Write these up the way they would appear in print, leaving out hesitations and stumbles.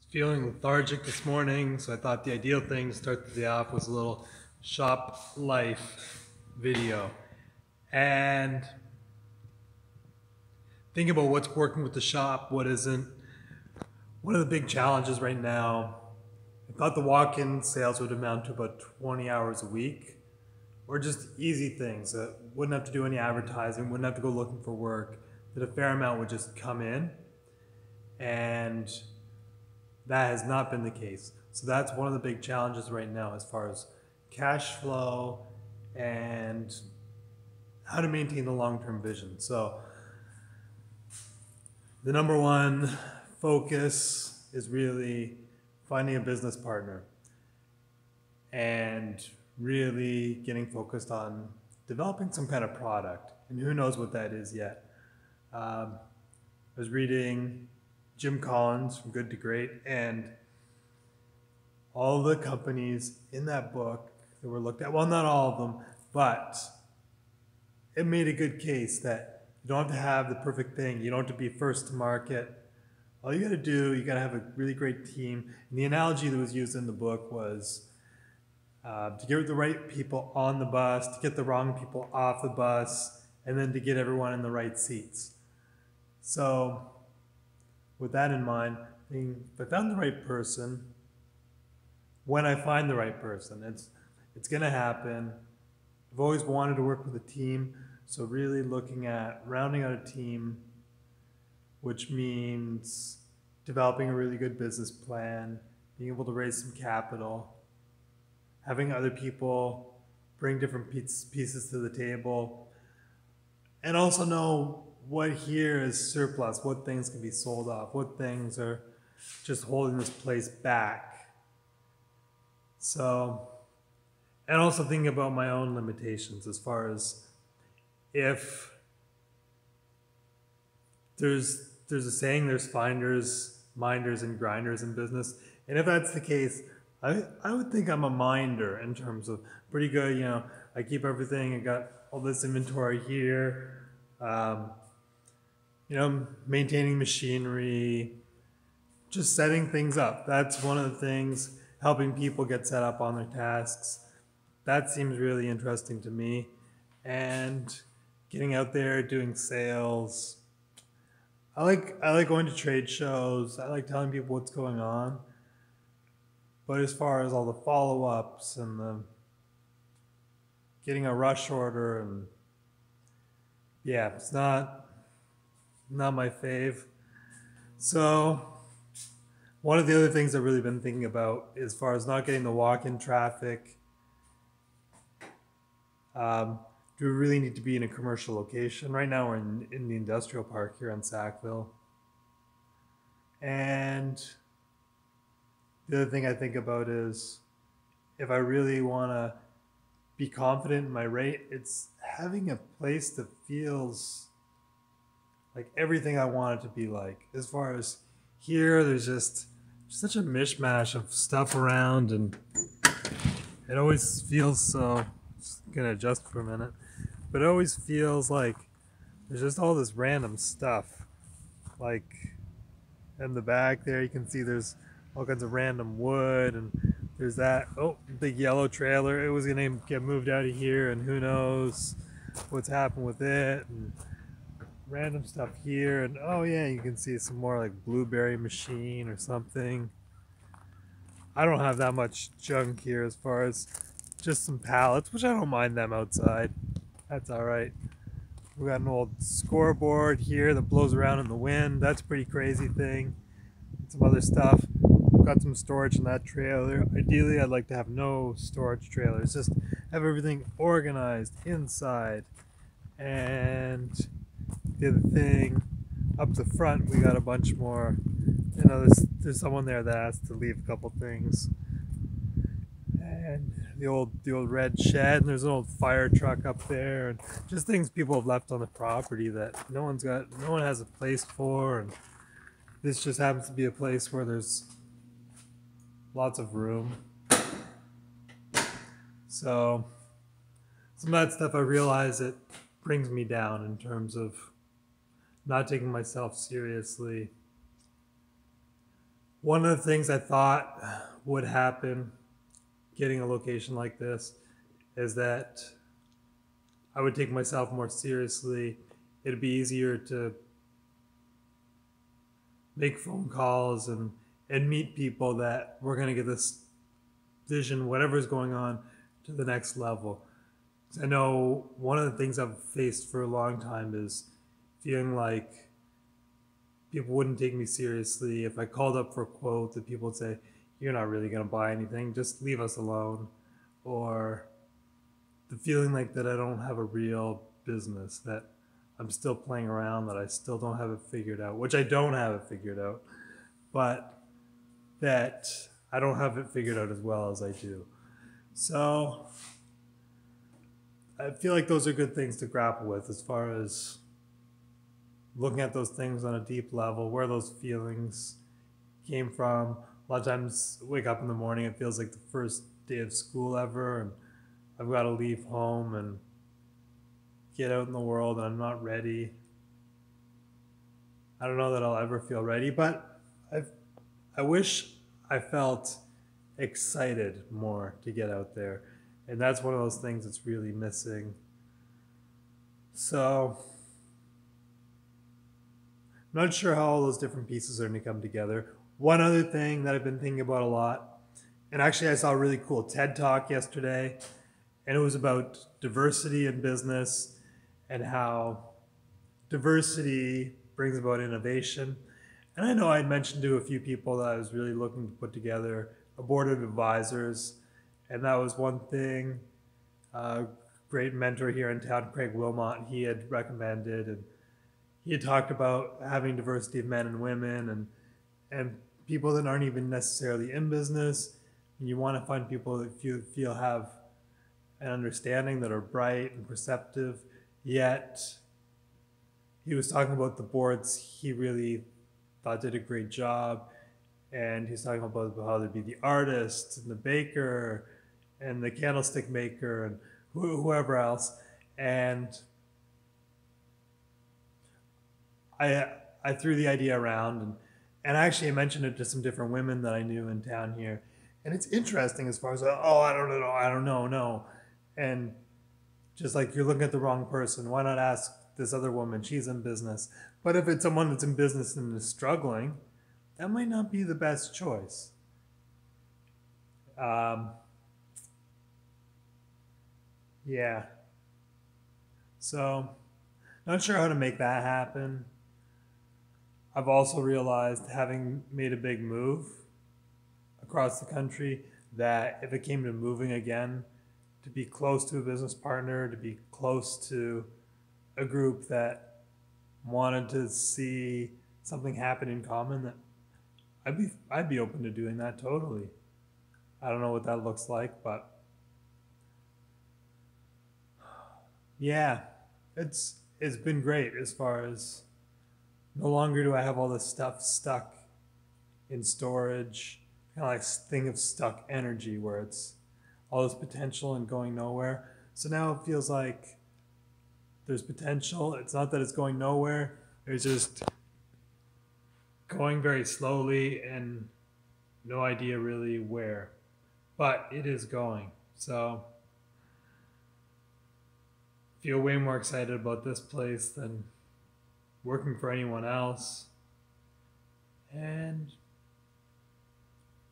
Feeling lethargic this morning, so I thought the ideal thing to start the day off was a little shop life video. And think about what's working with the shop, what isn't. One of the big challenges right now, I thought the walk-in sales would amount to about 20 hours a week, or just easy things that wouldn't have to do any advertising, wouldn't have to go looking for work, that a fair amount would just come in. And that has not been the case. So that's one of the big challenges right now as far as cash flow and how to maintain the long-term vision. So the number one focus is really finding a business partner and really getting focused on developing some kind of product. And who knows what that is yet. I was reading Jim Collins from Good to Great, and all the companies in that book that were looked at, well, not all of them, but it made a good case that you don't have to have the perfect thing. You don't have to be first to market. All you got to do, you got to have a really great team. And the analogy that was used in the book was to get the right people on the bus, to get the wrong people off the bus, and then to get everyone in the right seats. So with that in mind, if I found the right person, when I find the right person, it's going to happen. I've always wanted to work with a team, so really looking at rounding out a team, which means developing a really good business plan, being able to raise some capital, having other people bring different pieces to the table, and also know what here is surplus, what things can be sold off, what things are just holding this place back. So, and also thinking about my own limitations as far as if there's a saying, there's finders, minders, and grinders in business. And if that's the case, I would think I'm a minder in terms of pretty good, I keep everything, I got all this inventory here, maintaining machinery, just setting things up. That's one of the things, helping people get set up on their tasks. That seems really interesting to me. And getting out there, doing sales. I like going to trade shows. I like telling people what's going on. But as far as all the follow-ups and the getting a rush order, and yeah, it's not my fave. So one of the other things I've really been thinking about, as far as not getting the walk-in traffic, do we really need to be in a commercial location? Right now we're in the industrial park here in Sackville. And the other thing I think about is, if I really want to be confident in my rate, it's having a place that feels like everything I want it to be like. As far as here, there's just such a mishmash of stuff around, and it always feels so, just gonna adjust for a minute, but it always feels like there's just all this random stuff. Like in the back there, you can see there's all kinds of random wood, and there's that big yellow trailer. It was gonna get moved out of here, and who knows what's happened with it, and random stuff here, and oh yeah, you can see some more like blueberry machine or something. I don't have that much junk here, as far as just some pallets, which I don't mind them outside. That's all right. We got an old scoreboard here that blows around in the wind. That's a pretty crazy thing. And some other stuff. We've got some storage in that trailer. Ideally, I'd like to have no storage trailers. Just have everything organized inside. And the other thing, up the front, we got a bunch more. There's someone there that asked to leave a couple things. And the old red shed, and there's an old fire truck up there, and just things people have left on the property that no one has a place for, and this just happens to be a place where there's lots of room. So some of that stuff, I realize it brings me down in terms of not taking myself seriously. One of the things I thought would happen getting a location like this is that I would take myself more seriously. It'd be easier to make phone calls and meet people that we're going to get this vision, whatever's going on, to the next level. I know one of the things I've faced for a long time is feeling like people wouldn't take me seriously. If I called up for a quote, that people would say, "You're not really going to buy anything, just leave us alone." Or the feeling like that I don't have a real business, that I'm still playing around, that I still don't have it figured out, which I don't have it figured out, but that I don't have it figured out as well as I do. So I feel like those are good things to grapple with as far as looking at those things on a deep level, where those feelings came from. A lot of times, wake up in the morning, it feels like the first day of school ever, and I've got to leave home and get out in the world, and I'm not ready. I don't know that I'll ever feel ready, but I've, I wish I felt excited more to get out there. And that's one of those things that's really missing. So, I'm not sure how all those different pieces are going to come together. One other thing that I've been thinking about a lot, and actually I saw a really cool TED talk yesterday, and it was about diversity in business and how diversity brings about innovation. And I know I'd mentioned to a few people that I was really looking to put together a board of advisors, and that was one thing. A great mentor here in town, Craig Wilmot, he had recommended, and he had talked about having diversity of men and women, and people that aren't even necessarily in business. And you want to find people that you feel have an understanding, that are bright and perceptive, yet he was talking about the boards he really thought did a great job. And he's talking about how there'd be the artist and the baker and the candlestick maker and whoever else. And I threw the idea around, and actually I mentioned it to some different women that I knew in town here. And it's interesting as far as, oh, I don't know, no. And just like, you're looking at the wrong person. Why not ask this other woman? She's in business. But if it's someone that's in business and is struggling, that might not be the best choice. Um, yeah. So, not sure how to make that happen. I've also realized, having made a big move across the country, that if it came to moving again, to be close to a business partner, to be close to a group that wanted to see something happen in common, that I'd be open to doing that totally. I don't know what that looks like, but yeah, it's been great as far as no longer do I have all this stuff stuck in storage, kind of like thing of stuck energy where it's all this potential and going nowhere. So now it feels like there's potential. It's not that it's going nowhere. There's just going very slowly and no idea really where. But it is going. So I feel way more excited about this place than working for anyone else. And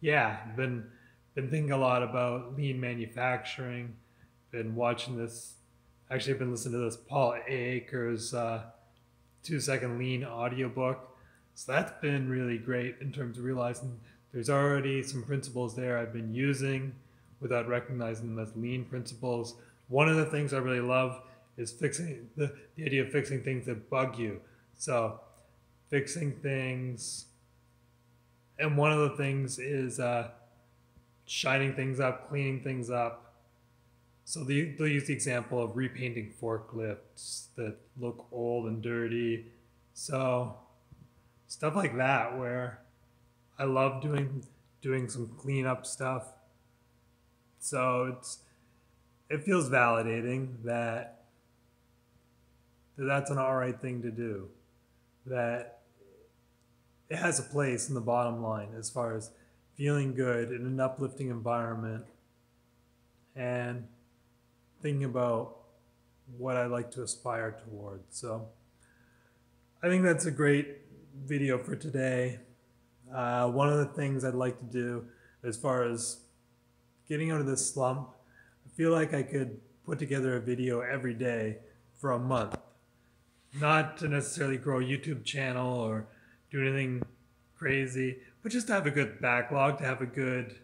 yeah, been thinking a lot about lean manufacturing. Been watching this. Actually, I've been listening to this Paul Akers 2 second lean audiobook. So that's been really great in terms of realizing there's already some principles there I've been using without recognizing them as lean principles. One of the things I really love is fixing the idea of fixing things that bug you. So fixing things, and one of the things is shining things up, cleaning things up. So they'll use the example of repainting forklifts that look old and dirty. So stuff like that, where I love doing some cleanup stuff. So it feels validating that that's an all right thing to do. That it has a place in the bottom line as far as feeling good in an uplifting environment and thinking about what I like to aspire towards. So I think that's a great video for today. One of the things I'd like to do as far as getting out of this slump, I feel like I could put together a video every day for a month. Not to necessarily grow a YouTube channel or do anything crazy, but just to have a good backlog, to have a good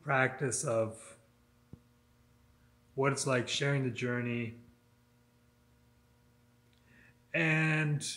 practice of what it's like sharing the journey and